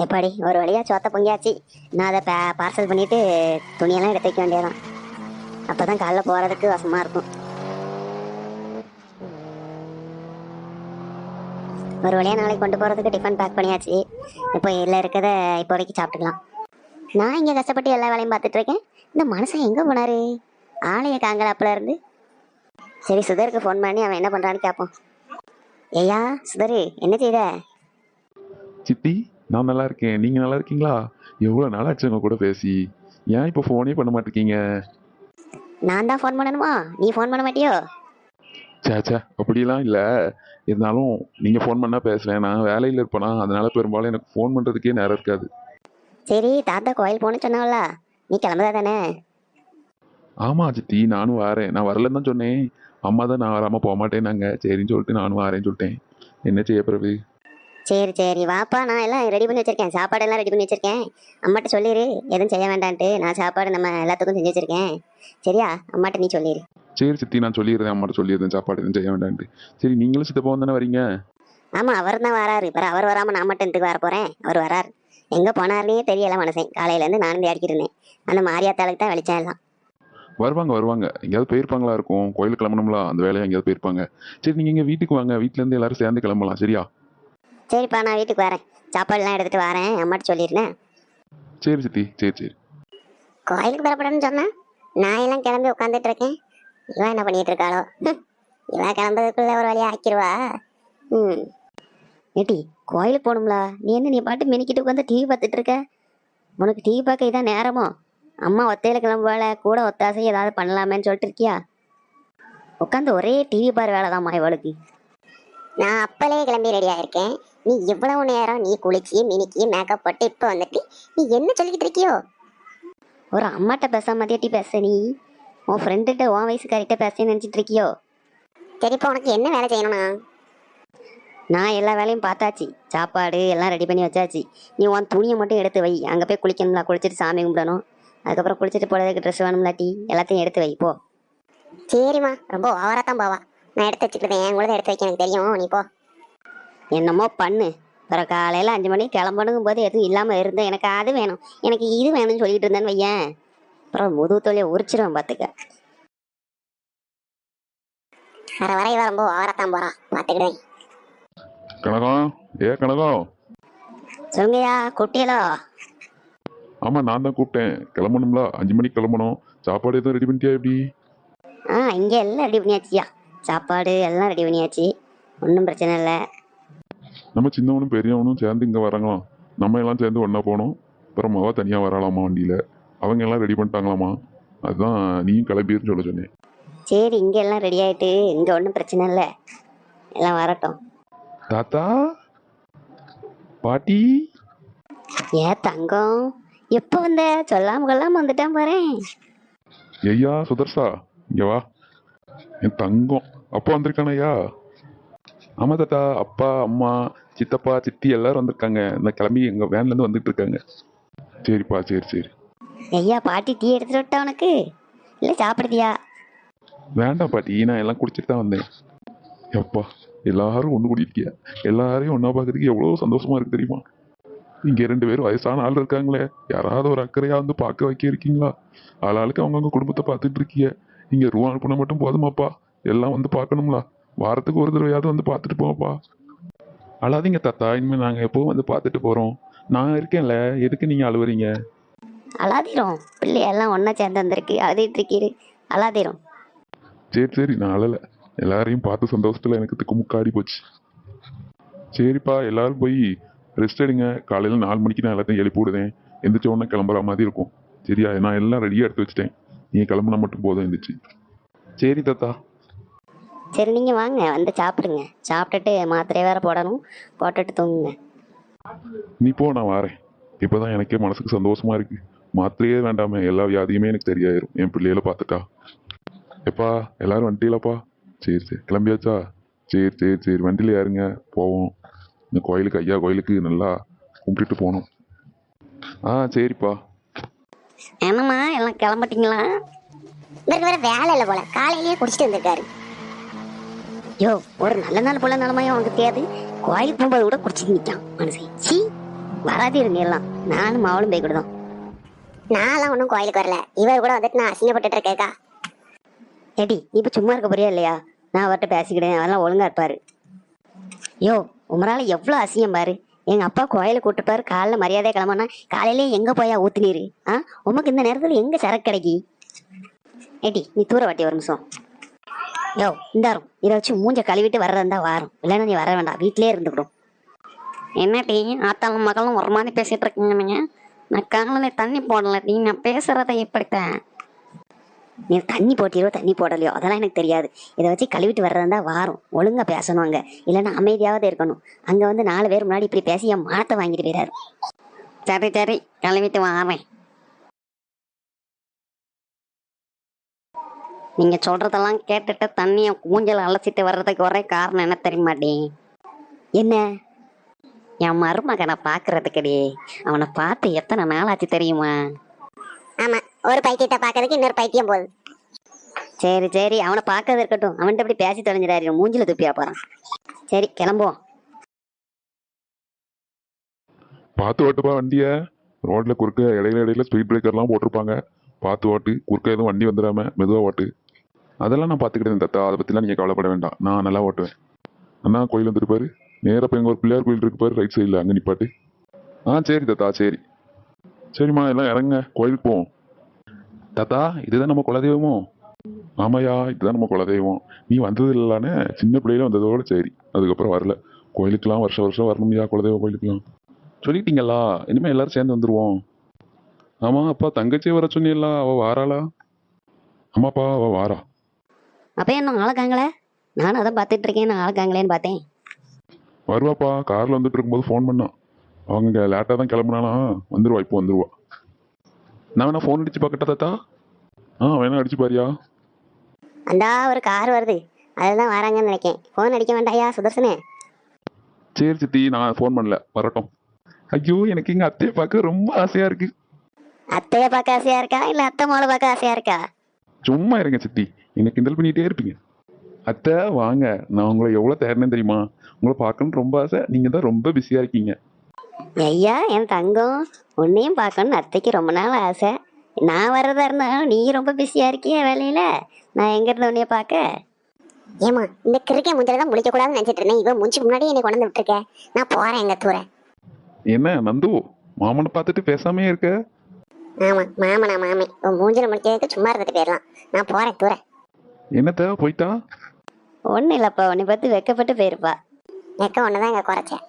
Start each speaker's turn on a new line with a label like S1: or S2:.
S1: எப்பாடி ஒரு வழியா சோத்த பொங்கியாச்சு. நான் அதை பார்சல் பண்ணிட்டு துணியெல்லாம் எடுத்து வைக்க வேண்டியதான். அப்பதான் காலைல போறதுக்கு வசமா இருக்கும். ஒரு வழியா நாளைக்கு கொண்டு போறதுக்கு டிஃபன் பேக் பண்ணியாச்சு. இப்போ இதில் இருக்கிறத இப்போதைக்கு சாப்பிட்டுக்கலாம். நான் இங்கே கஷ்டப்பட்டு எல்லா வேலையும் பார்த்துட்டு இருக்கேன். இந்த மனுஷன் எங்கே போனாரு? ஆளைய காங்கல அப்பல இருந்து. சரி, சுதருக்கு ஃபோன் பண்ணி அவன் என்ன பண்றான்னு கேட்போம். ஐயா சுதரு, என்ன செய்த?
S2: சித்தி, நான் நல்லா இருக்கேன். நீங்க நல்லா இருக்கீங்களா? எவ்வளவு நாள் ஆச்சு உங்க கூட பேசி. ஏன் இப்போ ஃபோனே பண்ண மாட்டேங்க?
S1: நான் தான் ஃபோன் பண்ணணுமா? நீ ஃபோன் பண்ண மாட்டியோ?
S2: சேச்சா, அப்படிலாம் இல்லை. இருந்தாலும் நீங்கள் ஃபோன் பண்ணால் பேசுவேன். நான் வேலையில் இருப்பேனா, அதனால பெரும்பாலும் எனக்கு ஃபோன் பண்ணுறதுக்கே நேரம் இருக்காது.
S1: சரி, தாத்தா கோயில் போகணும்னு சொன்னாவல்ல, நீ கிளம்புதா தானே?
S2: ஆமாம் சித்தி, நானும் வரேன். நான் வரலன்னு தான் சொன்னேன். அம்மா தான் நான் வராமல் போக மாட்டேன்னாங்க. சரின்னு சொல்லிட்டு நானும் வரேன்னு சொல்லிட்டேன். என்ன செய்ய பிறகு?
S1: சரி சரி வாப்பா, நான் எல்லாம் ரெடி பண்ணி வச்சிருக்கேன். சாப்பாடு எல்லாம் ரெடி பண்ணி வச்சிருக்கேன். அம்மாட்ட சொல்லிடு எதுவும் செய்ய வேண்டான்ட்டு. நான் சாப்பாடு நம்ம எல்லாத்துக்கும் செஞ்சு வச்சிருக்கேன். சரியா? அம்மாட்ட நீ சொல்லிடு.
S2: சரி சித்தி, நான் சொல்லிடுறேன். அம்மாட்ட சொல்லிடுறேன் சாப்பாடு எதுவும் செய்ய வேண்டான்ட்டு. சரி, நீங்களும் சித்தப்பா தானே வரீங்க?
S1: ஆமாம், அவர் தான் வராரு. பிற அவர் வராமல் நான் மட்டும் இதுக்கு வர போகிறேன். அவர் வராரு. எங்கே போனார்னே தெரியல மனுஷன். காலையிலேருந்து நானும் தேடிக்கிட்டு இருந்தேன். அந்த மாரியாத்தாளுக்கு தான் வெளிச்சம் எல்லாம்.
S2: வருவாங்க வருவாங்க. எங்கேயாவது போயிருப்பாங்களா இருக்கும். கோயிலுக்கு கிளம்பணும்ல, அந்த வேலையை எங்கேயாவது போயிருப்பாங்க. சரி, நீங்கள் எங்கள் வீட்டுக்கு வாங்க. வீட்டிலேருந்து எல்லாரும் சேர்ந்து கிளம்பலாம். சரியா?
S1: சரிப்பா, நான் வீட்டுக்கு வரேன். சாப்பாடுலாம் எடுத்துகிட்டு வரேன். அம்மாட்ட சொல்லிடுறேன்.
S2: சரி சித்தி, சரி சரி.
S1: கோயிலுக்கு புறப்படணும்னு சொன்னா நான் எல்லாம் கிளம்பி உட்காந்துட்டு இருக்கேன். இவன் என்ன பண்ணிட்டு இருக்காளோ? இவன் கிளம்புறதுக்குள்ள ஒரு வழியா ஆக்கிடுவா. ஏட்டி, கோயிலுக்கு போகணும்ல. நீ பாட்டு மினிக்கிட்டு உட்காந்து டிவி பார்த்துட்டு இருக்க. உனக்கு டிவி பார்க்க இதான் நேரமோ? அம்மா ஒத்தையில கிளம்புவாள, கூட ஒத்தாசை ஏதாவது பண்ணலாமேன்னு சொல்லிட்டு இருக்கியா? உட்காந்து ஒரே டிவி பாரு வேலைதாம்மா இவளுக்கு. நான் அப்பலே கிளம்பி ரெடியாக இருக்கேன். நீ இவ்வளவு நேரம் நீ குளிச்சு மினிக்கி மேக்கப் போட்டு இப்போ வந்துட்டு நீ என்ன சொல்லிக்கிட்டு இருக்கியோ? ஒரு அம்மாட்ட பேசாம மதியட்டி பேச. நீ உன் ஃப்ரெண்டுகிட்ட உன் வயசுக்காரிட்ட பேச நினச்சிட்டு இருக்கியோ? சரிப்பா, உனக்கு என்ன வேலை செய்யணும்னா? நான் எல்லா வேலையும் பார்த்தாச்சு. சாப்பாடு எல்லாம் ரெடி பண்ணி வச்சாச்சு. நீ உன் துணியை மட்டும் எடுத்து வை. அங்கே போய் குளிக்கணும்ல, குளிச்சுட்டு சாமி கும்பிடணும். அதுக்கப்புறம் குளிச்சுட்டு போகிறதுக்கு ட்ரெஸ் வேணும்லாட்டி எல்லாத்தையும் எடுத்து வை போ. சரிம்மா, ரொம்ப ஓவராக தான் போவா. நான் எடுத்து வச்சுக்கிட்டேன். என் கூட எடுத்து வைக்க எனக்கு தெரியும். நீ போ. என்னமோ பண்ணு. பிறகு காலையில் 5 மணிக்கு கிளம்பணுங்கும் போது எதுவும் இல்லாமல் இருந்தேன். எனக்கு அது வேணும், எனக்கு இது வேணும்னு சொல்லிட்டு இருந்தேன்னு வையேன், அப்புறம் முதுகு தொழிலை உரிச்சிருவேன் பார்த்துக்க. வர வர இவ ரொம்ப ஓவராத்தான் போறா. பார்த்துக்கிட்டேன்.
S2: கனகம், கனகம்.
S1: சொல்லுங்கய்யா, குட்டியலோ?
S2: ஆமாம், நான் தான் கூப்பிட்டேன். கிளம்பணும்ல, 5 மணிக்கு கிளம்பணும். சாப்பாடு எதுவும் ரெடி பண்ணிட்டியா? எப்படி?
S1: இங்கே எல்லாம் ரெடி பண்ணியாச்சியா. சாப்பாடு எல்லாம் ரெடி பண்ணியாச்சு. ஒன்றும் பிரச்சனை இல்லை.
S2: நம்ம சின்னவனும் பெரியவனும் சேர்ந்து இங்கே வராங்களாம். நம்ம எல்லாம் சேர்ந்து ஒன்றா போனோம். அப்புறம் மாவா தனியாக வரலாமா வண்டியில்? அவங்க எல்லாம் ரெடி பண்ணிட்டாங்களாமா. அதுதான் நீயும் கிளம்பிடுன்னு சொல்ல சொன்னேன்.
S1: சரி, இங்கே எல்லாம் ரெடி ஆகிட்டு. இங்கே ஒன்றும் பிரச்சனை இல்லை, எல்லாம் வரட்டும்.
S2: தாத்தா, பாட்டி.
S1: தங்கம், எப்போ வந்த? சொல்லாம கொள்ளாம வந்துட்டான் பாரு.
S2: ஐயா சுதர்ஷா, இங்கே வா. என் தங்கம் அப்பா வந்திருக்கான ஐயா? ஆமாம் தாத்தா, அப்பா அம்மா சித்தப்பா சித்தி எல்லாரும் வந்திருக்காங்க. இந்த கிளம்பி எங்கள் வேன்லேருந்து வந்துட்டு இருக்காங்க. சரிப்பா, சரி சரி.
S1: ஐயா, பாட்டி டீ எடுத்துட்டு விட்டா உனக்கு? இல்லை சாப்பிடுதியா?
S2: வேண்டாம் பாட்டி, நான் எல்லாம் குடிச்சிட்டு தான் வந்தேன். எப்பா, எல்லாரும் ஒன்று கூடியிருக்கியா? எல்லாரையும் ஒன்றா பார்க்கறதுக்கு எவ்வளோ சந்தோஷமா இருக்கு தெரியுமா? இங்கே 2 பேரும் வயசான ஆள் இருக்காங்களே, யாராவது ஒரு அக்கறையாக வந்து பார்க்க வைக்க இருக்கீங்களா? ஆளாளுக்கு அவங்கவுங்க குடும்பத்தை பார்த்துட்டு இருக்கீங்க. இங்கே ரூபா அனுப்பினா மட்டும் போதுமாப்பா? எல்லாம் வந்து பார்க்கணும்ல. வாரத்துக்கு ஒரு தடவையாவது வந்து பார்த்துட்டு போப்பா. அழாதீங்க தாத்தா, இனிமேல் நாங்கள் எப்பவும் வந்து பார்த்துட்டு போகிறோம். நான் இருக்கேன்ல, எதுக்கு நீங்கள் அழுவுறீங்க?
S1: அழாதீரும். பிள்ளையெல்லாம் ஒன்றா சேர்ந்து வந்திருக்கு, அழுதுட்டு இருக்கீரு. அழாதீரும்.
S2: சரி சரி, நான் அழலை. எல்லாரையும் பார்த்து சந்தோஷத்தில் எனக்கு திக்குமுக்காடி போச்சு. சரிப்பா, எல்லாரும் போய் ரெஸ்ட் எடுங்க. காலையில் 4 மணிக்கு நான் எல்லாத்தையும் எழுப்பி விடுதேன். எந்திரிச்ச உடனே கிளம்புற மாதிரி இருக்கும். சரியா? நான் எல்லாம் ரெடியாக எடுத்து வச்சுட்டேன். நீங்கள் கிளம்புனா மட்டும் போதும் எந்திரிச்சு. சரி தாத்தா.
S1: சரி, நீங்கள் வாங்க, வந்து சாப்பிடுங்க. சாப்பிட்டுட்டு மாத்திரை வேற போடணும், போட்டுட்டு தூங்குங்க.
S2: நீ போ, நான் வரேன். இப்போ தான் எனக்கே மனசுக்கு சந்தோஷமா இருக்கு. மாத்திரையே வேண்டாமே, எல்லா வியாதியுமே எனக்கு சரியாயிரும் என் பிள்ளைகளை பார்த்துட்டா. எப்பா, எல்லாரும் வண்டியிலப்பா? சரி சரி, கிளம்பியாச்சா? சரி சரி சரி, வண்டியில் யாருங்க போவோம். இந்த கோயிலுக்கு, ஐயா கோயிலுக்கு நல்லா கும்பிட்டுட்டு போகணும். சரிப்பா.
S1: என்னம்மா, எல்லாம் கிளம்பிட்டீங்களா? இவருக்கு வேற வேலை இல்லை போல, காலையிலேயே குடிச்சிட்டு வந்திருக்காரு. யோ, ஒரு நல்ல நாள் போல நிலமையும் அவனுக்கு தெரியாது. கோயிலுக்கு போகும்போது கூட குடிச்சிட்டு நிற்கான் மனுஷன். சி, வராதிருங்க எல்லாம், நானும் அவளும் போய் கொடுத்தோம்.
S3: நான்லாம் ஒன்றும் கோயிலுக்கு வரல. இவர் கூட வந்துட்டு நான் அசிங்கப்பட்டுட்டு இருக்கேக்கா.
S1: ஏடி இப்ப சும்மா இருக்க போறியா இல்லையா? நான் அவர்கிட்ட பேசிக்கிட்டேன், அதெல்லாம் ஒழுங்கா இருப்பாரு. யோ, உமரால எவ்வளவு அசிங்கம் பாரு. எங்க அப்பா கோயிலுக்கு கூட்டுப்பாரு, காலைல மரியாதை கிளம்புனா காலையிலே எங்க போயா ஊத்துனீரு? உமக்கு இந்த நேரத்துல எங்க சரக்கு கிடைக்கி? ஏடி நீ தூர வாட்டி ஒரு நிமிஷம். யோ இந்தாரும், இதை வச்சு மூஞ்ச கழுவிட்டு வர்றதா வாரம், இல்லைன்னா நீ வர வேண்டாம், வீட்டிலே இருந்துக்கணும். என்ன டீ ஆத்தாலும் மகளும் ஒரு மாதிரி பேசிட்டு இருக்கீங்க நீங்க? நான் காலையில தண்ணி போடல டீ, நான் பேசுறத எப்படித்தான்? நீ தண்ணி போட்டியோ தண்ணி போடலையோ அதெல்லாம் எனக்கு தெரியாது. இதை வச்சு கழுவிட்டு வர்றதா வாரம், ஒழுங்கா பேசணும் அங்க, இல்லைன்னா அமைதியாவது இருக்கணும். அங்க வந்து 4 பேர் முன்னாடி இப்படி பேசி என் மானத்தை வாங்கிட்டு போயிடாரு. சரி சரி, கழுவிட்டு வாரேன். நீங்க சொல்றதெல்லாம் கேட்டுட்டு தண்ணியை கூஞ்சல் அலசிட்டு வர்றதுக்கு ஒரே காரணம் என்ன தெரியுமாடி? என்ன? என் மருமகனை பாக்குறதுக்கடி. அவனை பார்த்து எத்தனை நாள் ஆச்சு தெரியுமா?
S3: ஆமா, ஒரு பைத்தியத்தை பார்க்கறதுக்கு இன்னொரு பைத்தியம் போகுது.
S1: சரி சரி, அவனை பார்க்கறது இருக்கட்டும், அவன்கிட்ட அப்படி பேசி தொலைஞ்சிடாரு, மூஞ்சில துப்பியா போறான். சரி கிளம்புவோம்.
S2: பார்த்து ஓட்டுப்பா வண்டியை. ரோட்ல குறுக்க இடையில இடையில ஸ்பீட் பிரேக்கர்லாம் போட்டிருப்பாங்க. பார்த்து ஓட்டு, குறுக்க எதுவும் வண்டி வந்துடாம மெதுவா ஓட்டு. அதெல்லாம் நான் பார்த்துக்கிட்டேன் தாத்தா, அதை பற்றிலாம் நீங்கள் கவலைப்பட வேண்டாம், நான் நல்லா ஓட்டுவேன். அண்ணா கோயில் வந்துருப்பாரு, நேராக இப்போ எங்கள் ஒரு பிள்ளையார் கோயில் இருக்கு பாரு, ரைட் சைடில், அங்கே நிப்பாட்டு. சரி தாத்தா சரி. சரிம்மா எல்லாம் இறங்குங்க, கோயிலுக்கு போவோம். தாத்தா இதுதான் நம்ம குலதெய்வமோ? ஆமாயா இதுதான் நம்ம குலதெய்வம். நீ வந்தது இல்லைலானே, சின்ன பிள்ளையில வந்ததோட சரி, அதுக்கப்புறம் வரல. கோயிலுக்கெல்லாம் வருஷம் வருஷம் வரணும்யா, குலதெய்வ கோயிலுக்கெல்லாம். சொல்லிட்டீங்களா? இனிமேல் எல்லாரும் சேர்ந்து வந்துடுவோம். ஆமாம் அப்பா, தங்கச்சி வர சொன்னீங்களா? அவள் வாராளா? ஆமாப்பா அவள் வாரா.
S1: அப்ப என்ன ஆளக்காங்களே? நானும் அதான் பார்த்துட்டு இருக்கேன், நான் ஆளக்காங்களேன்னு பார்த்தேன்.
S2: வருவாப்பா, காரில் வந்துட்டு இருக்கும்போது ஃபோன் பண்ணான். அவங்க லேட்டாக தான் கிளம்புனானா, வந்துடுவா, இப்போ வந்துடுவா. நான் வேணா ஃபோன் அடிச்சு பார்க்கட்டா தாத்தா? வேணா அடிச்சு பாரியா.
S3: அந்த ஒரு கார் வருது, அதுதான் வராங்கன்னு நினைக்கேன். ஃபோன் அடிக்க வேண்டாயா சுதர்சனே?
S2: சரி சித்தி, நான் ஃபோன் பண்ணல, வரட்டும். ஐயோ எனக்கு எங்கள் அத்தையை பார்க்க ரொம்ப ஆசையாக இருக்கு.
S3: அத்தைய பார்க்க ஆசையா இருக்கா, இல்ல அத்தை மாலை பார்க்க ஆசையா இருக்கா?
S2: சும்மா இருங்க சித்தி, என்னை கிண்டல் பண்ணிகிட்டே இருப்பீங்க. அத்தை வாங்க, நான் உங்களை எவ்வளோ தேடினேன் தெரியுமா? உங்களை பார்க்கணுன்னு ரொம்ப ஆசை, நீங்கள் தான் ரொம்ப பிஸியாக இருக்கீங்க.
S1: ஐயா என் தங்கம், உன்னையும் பார்க்கணும்னு அத்தைக்கு ரொம்ப நாள் ஆசை. நான் வர்றதா இருந்தாலும் நீ ரொம்ப பிஸியா இருக்கிய வேலையில, நான் எங்க இருந்த உன்னைய பார்க்க?
S3: ஏமா, இந்த கிறுக்கை முஞ்சில தான் முழிக்க கூடாதுன்னு நினைச்சிட்டு இருந்தேன். இவன் முஞ்சுக்கு முன்னாடி என்னை கொண்டு வந்து விட்டுருக்கேன். நான் போறேன் எங்க தூர.
S2: என்ன நந்து, மாமனை பார்த்துட்டு பேசாமே இருக்க?
S3: ஆமா, மாமனா மாமே, உன் மூஞ்சில முடிக்கிறதுக்கு சும்மா இருந்துட்டு போயிடலாம். நான் போறேன் தூர.
S2: என்னத்த போயிட்டா?
S1: ஒன்னும் இல்லப்பா, உன்னை பார்த்து வெக்கப்பட்டு போயிருப்பா.
S3: நெக்க ஒண்ணுதான் இங்க குறைச்சேன்.